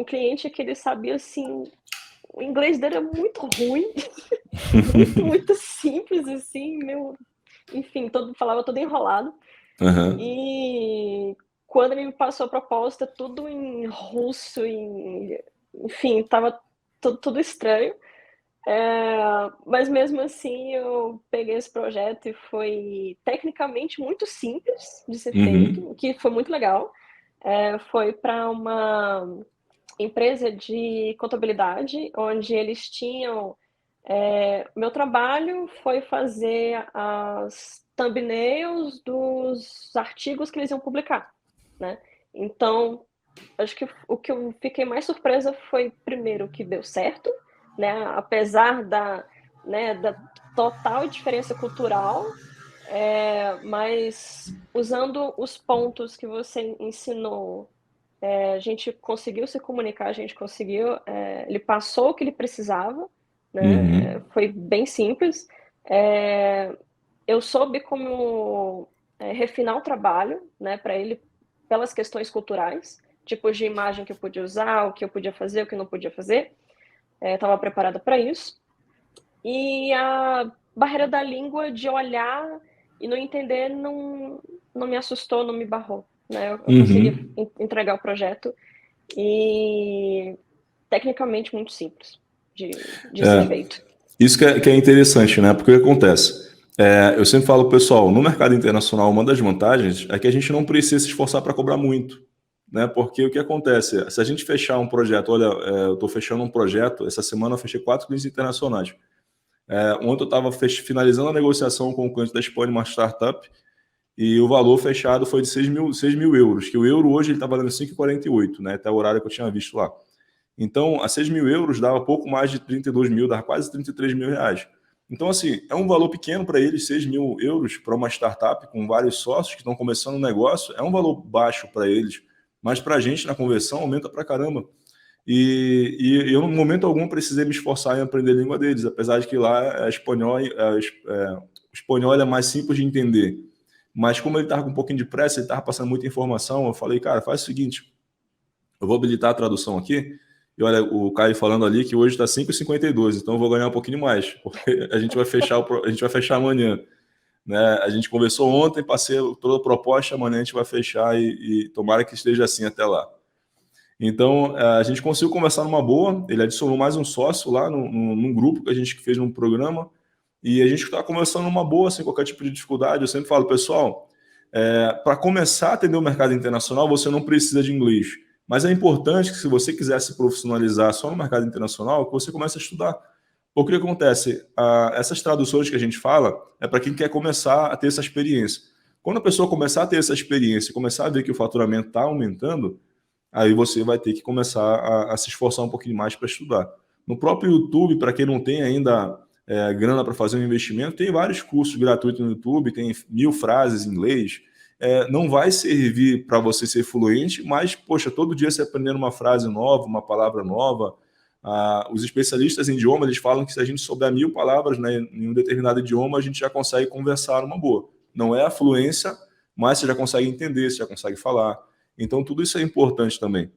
um cliente que ele sabia, assim, o inglês dele era muito ruim, muito, muito simples, assim, meu, enfim, falava todo enrolado. Aham. E quando ele me passou a proposta, tudo em russo, enfim, estava tudo estranho. Mas mesmo assim eu peguei esse projeto e foi tecnicamente muito simples de ser feito, Uhum. o que foi muito legal. Foi para uma empresa de contabilidade, onde eles tinham. Meu trabalho foi fazer as thumbnails dos artigos que eles iam publicar, né? Então, acho que o que eu fiquei mais surpresa foi, primeiro, que deu certo, né? Apesar da total diferença cultural, mas usando os pontos que você ensinou, a gente conseguiu se comunicar, a gente conseguiu. Ele passou o que ele precisava, né? Uhum. Foi bem simples. É, eu soube como refinar o trabalho, né, para ele, pelas questões culturais, tipos de imagem que eu podia usar, o que eu podia fazer, o que não podia fazer. Estava preparada para isso. E a barreira da língua, de olhar e não entender, não me assustou, não me barrou. Né? Eu consegui Uhum. entregar o projeto e tecnicamente muito simples de ser É, feito. isso que é interessante, né? Porque o que acontece? Eu sempre falo, pessoal, no mercado internacional, uma das vantagens é que a gente não precisa se esforçar para cobrar muito, né? Porque o que acontece? Se a gente fechar um projeto, olha, eu estou fechando um projeto, essa semana eu fechei 4 clientes internacionais. Ontem eu estava finalizando a negociação com o cliente da Espanha, uma startup, e o valor fechado foi de 6 mil euros, que o euro hoje está valendo 5,48, né? Até o horário que eu tinha visto lá. Então, a 6 mil euros dava pouco mais de 32 mil, dava quase 33 mil reais. Então, assim, é um valor pequeno para eles, 6 mil euros para uma startup com vários sócios que estão começando um negócio, é um valor baixo para eles, mas para a gente na conversão aumenta para caramba. E eu, no momento algum, precisei me esforçar em aprender a língua deles, apesar de que lá o espanhol é mais simples de entender. Mas como ele estava com um pouquinho de pressa, ele estava passando muita informação, eu falei, cara, faz o seguinte, eu vou habilitar a tradução aqui, e olha, o Caio falando ali que hoje está 5,52, então eu vou ganhar um pouquinho mais, porque a gente vai fechar, a gente vai fechar amanhã. Né? A gente conversou ontem, passei toda a proposta, amanhã a gente vai fechar e tomara que esteja assim até lá. Então, a gente conseguiu conversar numa boa, ele adicionou mais um sócio lá num grupo que a gente fez num programa, e a gente está conversando numa boa, sem qualquer tipo de dificuldade. Eu sempre falo, pessoal, para começar a atender o mercado internacional, você não precisa de inglês. Mas é importante que, se você quiser se profissionalizar só no mercado internacional, que você comece a estudar. Porque o que acontece? Essas traduções que a gente fala é para quem quer começar a ter essa experiência. Quando a pessoa começar a ter essa experiência, começar a ver que o faturamento está aumentando, aí você vai ter que começar a se esforçar um pouquinho mais para estudar. No próprio YouTube, para quem não tem ainda grana para fazer um investimento, tem vários cursos gratuitos no YouTube, tem 1000 frases em inglês. Não vai servir para você ser fluente, mas, poxa, todo dia você aprendendo uma frase nova, uma palavra nova. Os especialistas em idioma, eles falam que se a gente souber 1000 palavras, né, em um determinado idioma, a gente já consegue conversar numa boa. Não é a fluência, mas você já consegue entender, você já consegue falar. Então, tudo isso é importante também.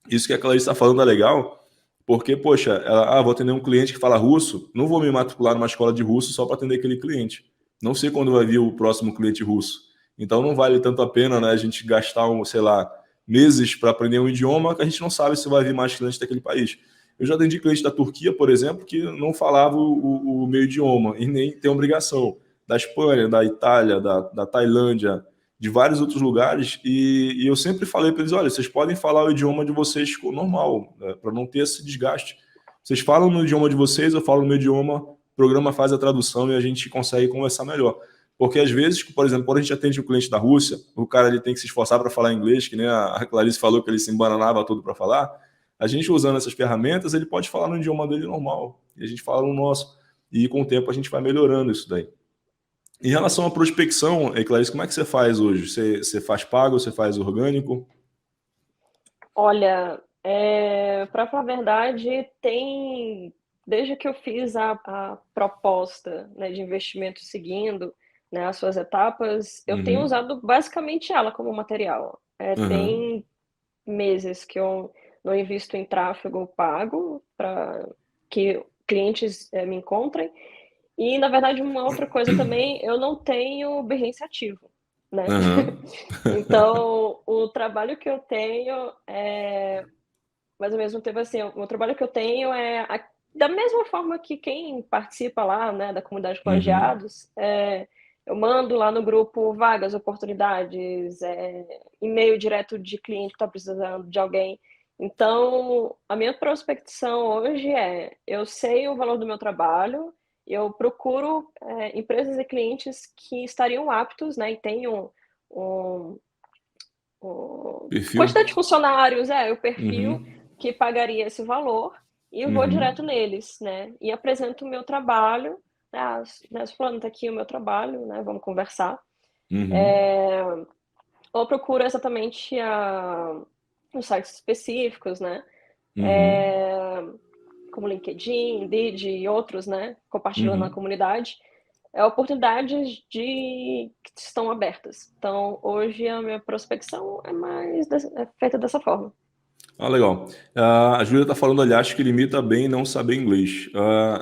Isso que a Clarice está falando é legal, porque, poxa, vou atender um cliente que fala russo, não vou me matricular numa escola de russo só para atender aquele cliente. Não sei quando vai vir o próximo cliente russo. Então, não vale tanto a pena, né, a gente gastar, sei lá, meses para aprender um idioma que a gente não sabe se vai vir mais clientes daquele país. Eu já atendi cliente da Turquia, por exemplo, que não falava o meu idioma e nem tem obrigação. Da Espanha, da Itália, da Tailândia, de vários outros lugares, e eu sempre falei para eles, olha, vocês podem falar o idioma de vocês normal, né, para não ter esse desgaste. Vocês falam no idioma de vocês, eu falo no meu idioma, o programa faz a tradução e a gente consegue conversar melhor. Porque às vezes, por exemplo, quando a gente atende um cliente da Rússia, o cara ele tem que se esforçar para falar inglês, que nem a Clarice falou que ele se embananava tudo para falar. A gente usando essas ferramentas, ele pode falar no idioma dele normal, e a gente fala no nosso. E com o tempo a gente vai melhorando isso daí. Em relação à prospecção, Clarice, como é que você faz hoje? Você faz pago, você faz orgânico? Olha, para falar a verdade, desde que eu fiz a proposta, né, de investimento seguindo, né, as suas etapas, eu tenho Uhum. usado basicamente ela como material. Uhum. Tem meses que eu não invisto em tráfego pago para que clientes me encontrem. E, na verdade, uma outra coisa também, eu não tenho Behance ativo, né? Aham. Então, o trabalho que eu tenho é, mas ao mesmo tempo, assim, o trabalho que eu tenho é da mesma forma que quem participa lá, né, da comunidade de Uhum. plagiados, eu mando lá no grupo vagas, oportunidades, e-mail direto de cliente que está precisando de alguém. Então, a minha prospecção hoje eu sei o valor do meu trabalho, eu procuro empresas e clientes que estariam aptos, né, e tenham um, Perfil? quantidade de funcionários, o perfil Uhum. que pagaria esse valor, e eu vou direto Uhum. neles, né, e apresento o meu trabalho, né, "Fulano, tá aqui o meu trabalho, né, vamos conversar". Uhum. Eh, ou procuro exatamente os sites específicos, né, Uhum. eh, como LinkedIn, Indeed e outros, né, compartilhando na Uhum. comunidade, oportunidades que estão abertas. Então, hoje a minha prospecção é mais feita dessa forma. Ah, legal. A Júlia está falando ali, acho que limita bem não saber inglês.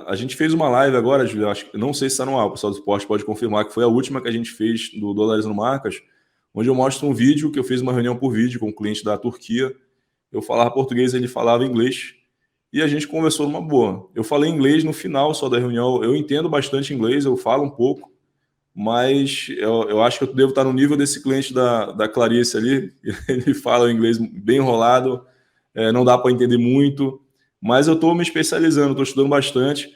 A gente fez uma live agora, Júlia, não sei se está no ar, o pessoal do esporte pode confirmar, que foi a última que a gente fez do Dólares no Marcas, onde eu mostro um vídeo que eu fiz uma reunião por vídeo com um cliente da Turquia. Eu falava português, ele falava inglês, e a gente conversou numa boa. Eu falei inglês no final só da reunião, eu entendo bastante inglês, eu falo um pouco, mas eu acho que eu devo estar no nível desse cliente da Clarice ali, ele fala o inglês bem enrolado, não dá para entender muito, mas eu estou me especializando, estou estudando bastante,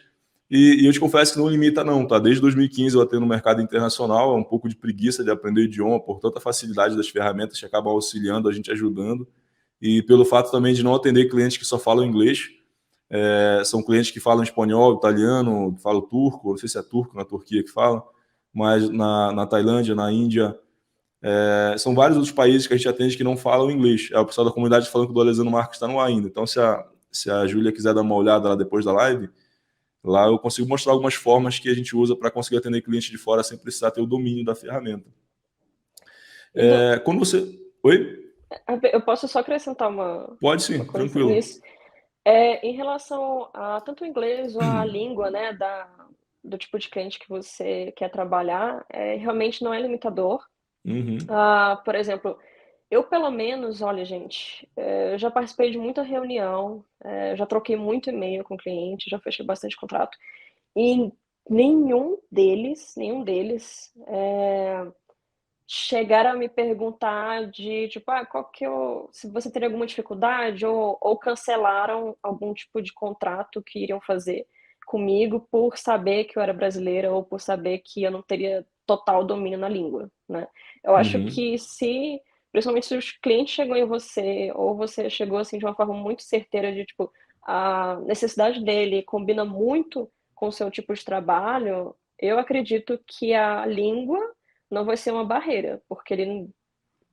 e eu te confesso que não limita não, tá? Desde 2015 eu atendo no mercado internacional, é um pouco de preguiça de aprender o idioma, por tanta facilidade das ferramentas que acabam auxiliando, a gente ajudando, e pelo fato também de não atender clientes que só falam inglês, são clientes que falam espanhol, italiano, falam turco, não sei se é turco na Turquia que fala, mas na Tailândia, na Índia, são vários outros países que a gente atende que não falam inglês. O pessoal da comunidade falando que o Dolezano Marcos está no ar ainda. Então, se a Júlia quiser dar uma olhada lá depois da live, lá eu consigo mostrar algumas formas que a gente usa para conseguir atender cliente de fora sem precisar ter o domínio da ferramenta. E do Quando você... Oi? eu posso só acrescentar Pode uma sim, coisa tranquilo. nisso? Em relação a tanto o inglês ou a língua, né, do tipo de cliente que você quer trabalhar, realmente não é limitador. Uhum, Por exemplo, eu pelo menos, olha gente, eu já participei de muita reunião, já troquei muito e-mail com cliente, já fechei bastante contrato, e nenhum deles, chegaram a me perguntar de tipo: "Ah, qual que eu se você teria alguma dificuldade", ou cancelaram algum tipo de contrato que iriam fazer comigo por saber que eu era brasileira ou por saber que eu não teria total domínio na língua, né. Eu acho uhum, que principalmente se os clientes chegam em você ou você chegou, assim, de uma forma muito certeira de tipo, a necessidade dele combina muito com o seu tipo de trabalho, eu acredito que a língua não vai ser uma barreira, porque ele,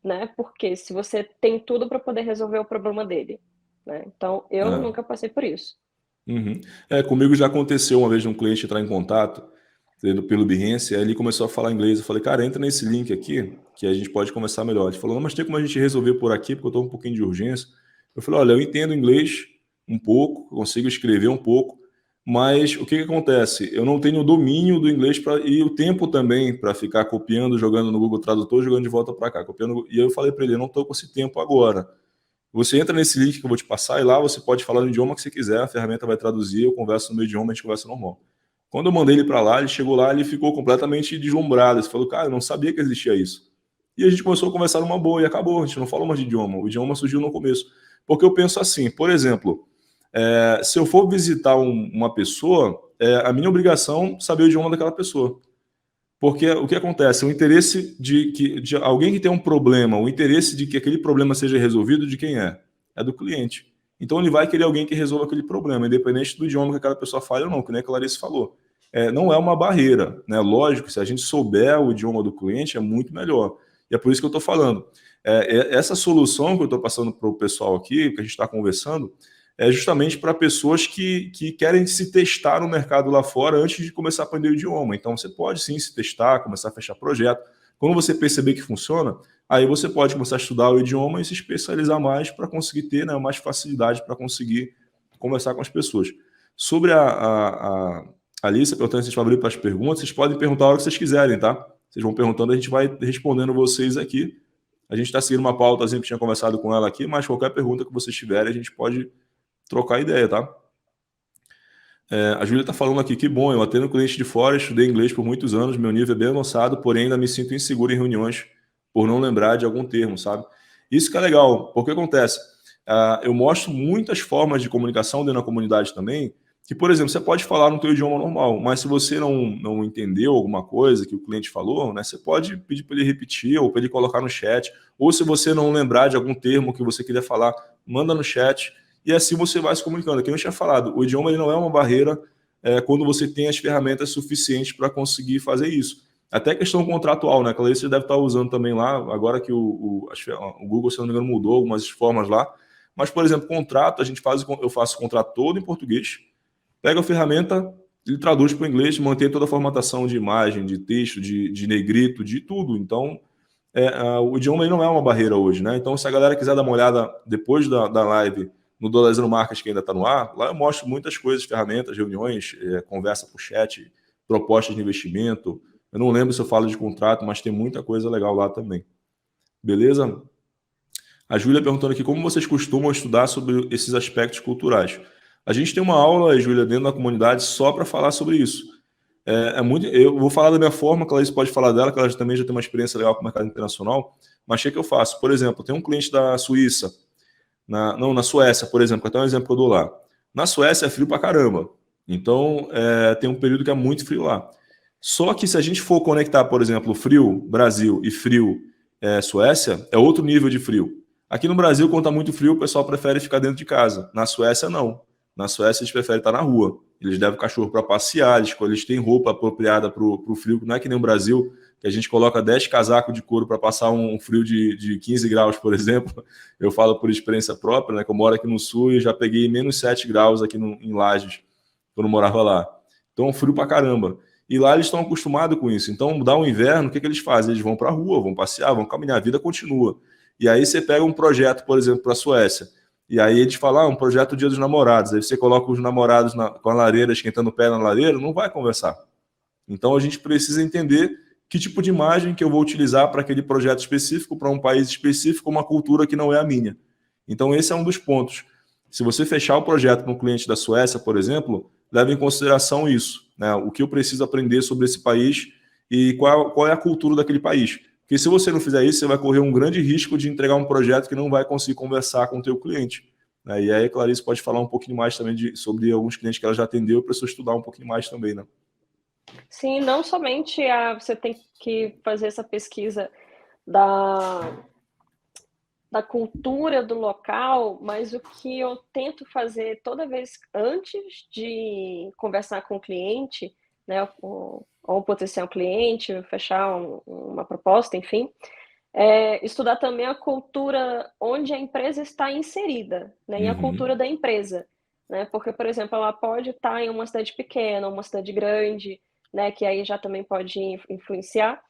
né, porque se você tem tudo para poder resolver o problema dele, né, então eu é. nunca passei por isso. Uhum. Comigo já aconteceu uma vez de um cliente entrar em contato pelo Behance, aí ele começou a falar inglês. Eu falei, cara, entra nesse link aqui que a gente pode conversar melhor. Ele falou, não, mas tem como a gente resolver por aqui, porque eu estou um pouquinho de urgência. Eu falei, olha, eu entendo inglês um pouco, consigo escrever um pouco, mas o que que acontece? Eu não tenho o domínio do inglês e o tempo também para ficar copiando, jogando no Google Tradutor, jogando de volta para cá, copiando. E eu falei para ele, eu não estou com esse tempo agora. Você entra nesse link que eu vou te passar e lá você pode falar no idioma que você quiser, a ferramenta vai traduzir, eu converso no meu idioma, a gente conversa normal. Quando eu mandei ele para lá, ele chegou lá, ele ficou completamente deslumbrado. Ele falou, cara, eu não sabia que existia isso. E a gente começou a conversar numa boa e acabou. A gente não falou mais de idioma. O idioma surgiu no começo. Porque eu penso assim, por exemplo, se eu for visitar uma pessoa, a minha obrigação é saber o idioma daquela pessoa. Porque o que acontece? O interesse de alguém que tem um problema, o interesse de que aquele problema seja resolvido, de quem é? É do cliente. Então ele vai querer alguém que resolva aquele problema, independente do idioma que aquela pessoa fale ou não, que nem a Clarice falou. Não é uma barreira, né? Lógico, se a gente souber o idioma do cliente, é muito melhor. E é por isso que eu estou falando. Essa solução que eu estou passando para o pessoal aqui, que a gente está conversando, é justamente para pessoas que querem se testar no mercado lá fora antes de começar a aprender o idioma. Então, você pode sim se testar, começar a fechar projeto. Quando você perceber que funciona, aí você pode começar a estudar o idioma e se especializar mais para conseguir ter, né, mais facilidade para conseguir conversar com as pessoas. Sobre a lista, perguntando se a gente vai abrir para as perguntas, vocês podem perguntar a hora que vocês quiserem, tá? Vocês vão perguntando, a gente vai respondendo vocês aqui. A gente está seguindo uma pauta, sempre tinha conversado com ela aqui, mas qualquer pergunta que vocês tiverem, a gente pode trocar ideia, tá? A Júlia está falando aqui, que bom, eu atendo cliente de fora, estudei inglês por muitos anos, meu nível é bem avançado, porém ainda me sinto inseguro em reuniões por não lembrar de algum termo, sabe? Isso que é legal, porque acontece, eu mostro muitas formas de comunicação dentro da comunidade também, que, por exemplo, você pode falar no teu idioma normal, mas se você não entendeu alguma coisa que o cliente falou, né, você pode pedir para ele repetir ou para ele colocar no chat, ou se você não lembrar de algum termo que você queria falar, manda no chat, e assim você vai se comunicando. Aqui eu tinha falado, o idioma ele não é uma barreira quando você tem as ferramentas suficientes para conseguir fazer isso. Até questão contratual, né? A Clarice deve estar usando também lá, agora que o Google, se não me engano, mudou algumas formas lá. Mas, por exemplo, contrato, eu faço o contrato todo em português, pega a ferramenta, ele traduz para o inglês, mantém toda a formatação de imagem, de texto, de negrito, de tudo. Então, o idioma ele não é uma barreira hoje, né? Então, se a galera quiser dar uma olhada depois da live no Dolarizando Marcas, que ainda está no ar, lá eu mostro muitas coisas, ferramentas, reuniões, conversa por chat, propostas de investimento. Eu não lembro se eu falo de contrato, mas tem muita coisa legal lá também. Beleza? A Júlia perguntando aqui, como vocês costumam estudar sobre esses aspectos culturais? A gente tem uma aula, Júlia, dentro da comunidade só para falar sobre isso. Eu vou falar da minha forma, que a Clarice pode falar dela, que ela também já tem uma experiência legal com o mercado internacional, mas o que eu faço? Por exemplo, tem um cliente da Suíça, na Suécia, por exemplo, até um exemplo que eu dou lá. Na Suécia é frio pra caramba. Então, tem um período que é muito frio lá. Só que se a gente for conectar, por exemplo, frio Brasil e frio Suécia, é outro nível de frio. Aqui no Brasil, quando está muito frio, o pessoal prefere ficar dentro de casa. Na Suécia, não. Na Suécia, eles preferem estar na rua. Eles levam o cachorro para passear, eles têm roupa apropriada para o frio. Não é que nem o Brasil, que a gente coloca 10 casacos de couro para passar um frio de 15 graus, por exemplo. Eu falo por experiência própria, né, que eu moro aqui no sul e já peguei menos 7 graus aqui em Lages, quando eu morava lá. Então, frio pra caramba. E lá eles estão acostumados com isso. Então, dá um inverno, o que eles fazem? Eles vão para a rua, vão passear, vão caminhar, a vida continua. E aí você pega um projeto, por exemplo, para a Suécia, e aí eles falam, um projeto Dia dos Namorados, aí você coloca os namorados com a lareira, esquentando o pé na lareira, não vai conversar. Então a gente precisa entender que tipo de imagem que eu vou utilizar para aquele projeto específico, para um país específico, uma cultura que não é a minha. Então esse é um dos pontos. Se você fechar o projeto com um cliente da Suécia, por exemplo, leve em consideração isso, né? O que eu preciso aprender sobre esse país e qual é a cultura daquele país. Porque se você não fizer isso, você vai correr um grande risco de entregar um projeto que não vai conseguir conversar com o teu cliente. E aí a Clarice pode falar um pouquinho mais também sobre alguns clientes que ela já atendeu, para você estudar um pouquinho mais também, né? Sim, não somente você tem que fazer essa pesquisa da cultura do local, mas o que eu tento fazer toda vez antes de conversar com o cliente, né, ou um potencial cliente, fechar uma proposta, enfim, estudar também a cultura onde a empresa está inserida, né, e a cultura da empresa, né, porque, por exemplo, ela pode estar em uma cidade pequena, uma cidade grande, né, que aí já também pode influenciar.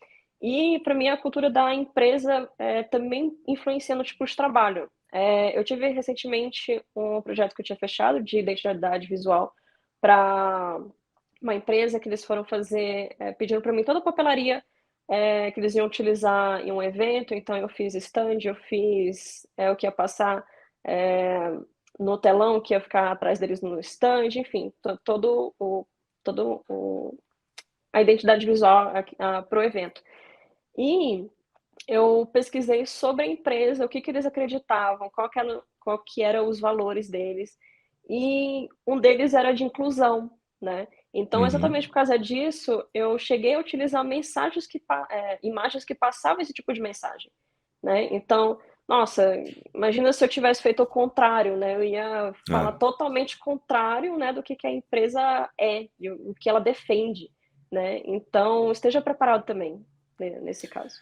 E para mim a cultura da empresa também influencia no tipo de trabalho. Eu tive recentemente um projeto que eu tinha fechado de identidade visual para uma empresa que eles foram fazer, pediram para mim toda a papelaria que eles iam utilizar em um evento, então eu fiz stand, eu fiz o que ia passar no telão, que ia ficar atrás deles no stand, enfim, a identidade visual para o evento. E eu pesquisei sobre a empresa, o que eles acreditavam, qual que eram os valores deles, e um deles era de inclusão, né. Então, exatamente por causa disso, eu cheguei a utilizar imagens que passavam esse tipo de mensagem, né. Então, nossa, imagina se eu tivesse feito o contrário, né, eu ia falar totalmente contrário, né, do que a empresa e o que ela defende, né. Então, esteja preparado também, nesse caso.